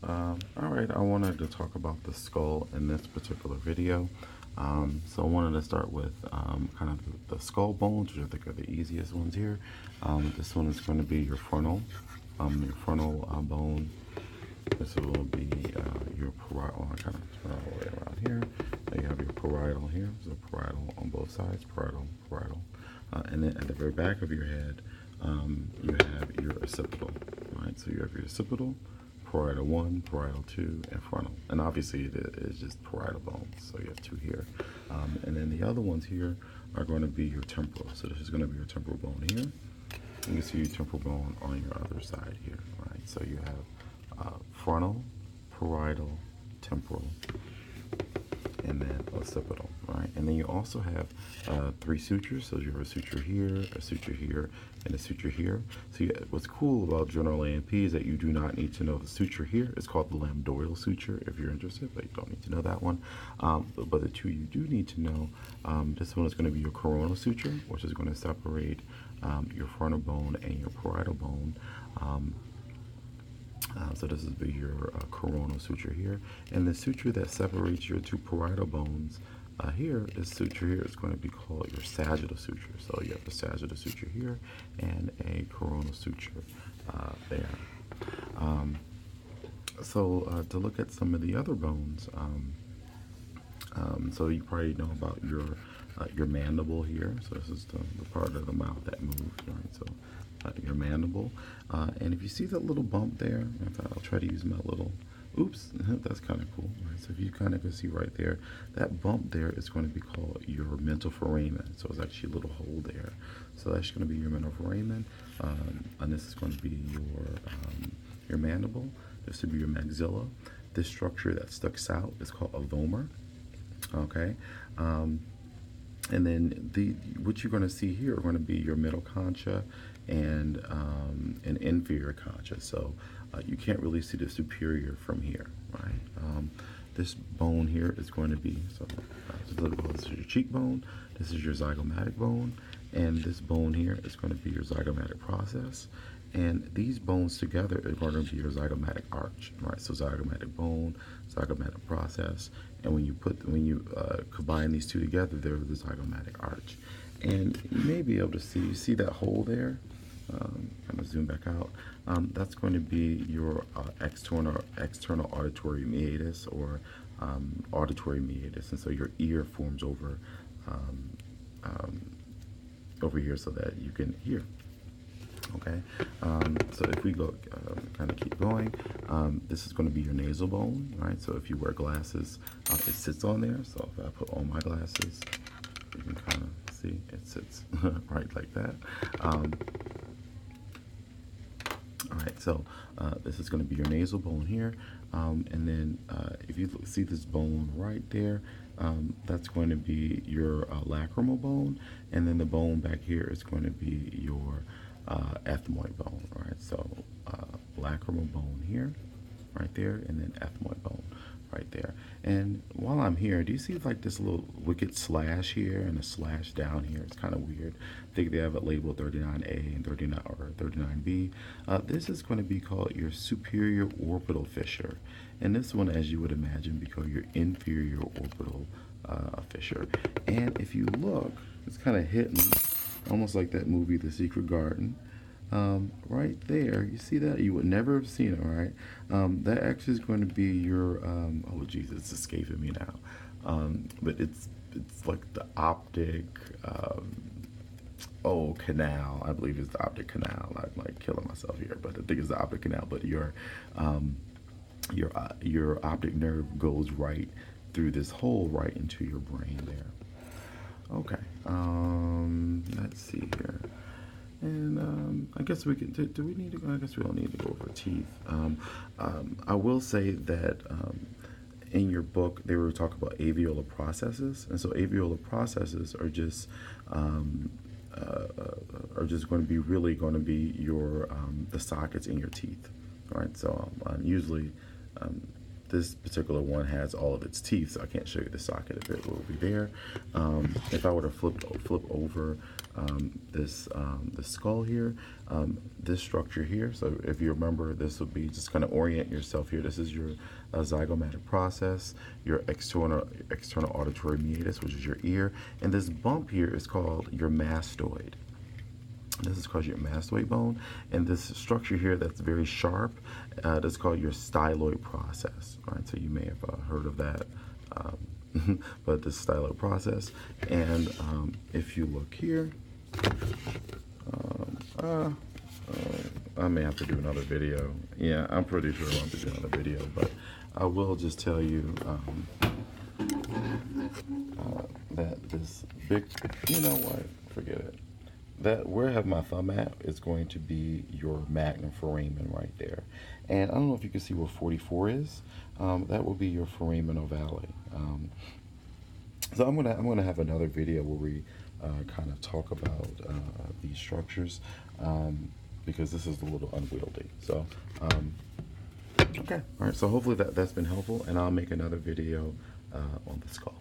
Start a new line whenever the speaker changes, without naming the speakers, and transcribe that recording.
All right, I wanted to talk about the skull in this particular video. So I wanted to start with kind of the skull bones, which I think are the easiest ones here. This one is going to be your frontal bone. This will be your parietal. I kind of turn all the way around here. Now you have your parietal here. So parietal on both sides, parietal. And then at the very back of your head, you have your occipital. Right. So you have your occipital, parietal 1, parietal 2, and frontal. And obviously it is just parietal bones. So you have 2 here. And then the other ones here are going to be your temporal. So this is going to be your temporal bone here. You can see your temporal bone on your other side here. Right. So you have frontal, parietal, temporal, and then occipital, right? And then you also have 3 sutures. So you have a suture here, and a suture here. So what's cool about general A&P is that you do not need to know the suture here. It's called the lambdoidal suture if you're interested, but you don't need to know that one. But the 2 you do need to know, this one is going to be your coronal suture, which is going to separate your frontal bone and your parietal bone. So this is your coronal suture here, and the suture that separates your 2 parietal bones here, this suture here is going to be called your sagittal suture. So you have the sagittal suture here and a coronal suture there. To look at some of the other bones, so you probably know about your mandible here. So this is the part of the mouth that moves, right? So your mandible. And if you see that little bump there, I'll try to use my little, oops, that's kind of cool. Right? So if you kind of can see right there, that bump there is going to be called your mental foramen. So it's actually a little hole there. So that's going to be your mental foramen. And this is going to be your mandible. This would be your maxilla. This structure that sticks out is called a vomer. Okay. And then what you're going to see here are going to be your middle concha and an inferior concha. So you can't really see the superior from here, right? This bone here is going to be, this is your cheekbone, this is your zygomatic bone, and this bone here is going to be your zygomatic process. And these bones together are going to be your zygomatic arch, right? So zygomatic bone, zygomatic process, and when you combine these 2 together, they're the zygomatic arch. And you may be able to see that hole there. Kind of zoom back out. That's going to be your external auditory meatus or auditory meatus, and so your ear forms over here so that you can hear. Okay, so if we go, kind of keep going, this is going to be your nasal bone, right? So if you wear glasses, it sits on there. So if I put on my glasses, you can kind of see it sits right like that. All right, so this is going to be your nasal bone here, and then if you see this bone right there, that's going to be your lacrimal bone, and then the bone back here is going to be your ethmoid bone, right? So lacrimal bone here, right there, and then ethmoid bone right there. And while I'm here, do you see like this little wicked slash here and a slash down here? It's kind of weird. I think they have it labeled 39A and 39 or 39B. This is going to be called your superior orbital fissure, and this one, as you would imagine, be called your inferior orbital fissure. And if you look, it's kind of hidden, almost like that movie, The Secret Garden. Right there, you see that? You would never have seen it, right? That actually is going to be your, oh Jesus, it's escaping me now. But it's like the optic, canal. I believe it's the optic canal. I'm like killing myself here, but I think it's the optic canal. But your optic nerve goes right through this hole right into your brain there. Okay, let's see here. And I guess we can, do we need to go? I guess we don't need to go over teeth. I will say that in your book, they were talking about alveolar processes. And so alveolar processes are just going to be really going to be your, the sockets in your teeth, right? So usually this particular one has all of its teeth, so I can't show you the socket if it will be there. If I were to flip over the skull here, this structure here, so if you remember, this would be just kind of orient yourself here. This is your zygomatic process, your external auditory meatus, which is your ear, and this bump here is called your mastoid. This is called your mastoid bone, and this structure here that's very sharp, that's called your styloid process. All right, so you may have heard of that, but this styloid process. And if you look here, I may have to do another video. Yeah, I'm pretty sure I'll have to do another video, but I will just tell you that this big, you know what, forget it. That where I have my thumb at is going to be your magnum foramen right there. And I don't know if you can see where 44 is. That will be your foramen ovale. So I'm gonna have another video where we kind of talk about these structures because this is a little unwieldy. So okay, all right. So hopefully that's been helpful, and I'll make another video on the skull.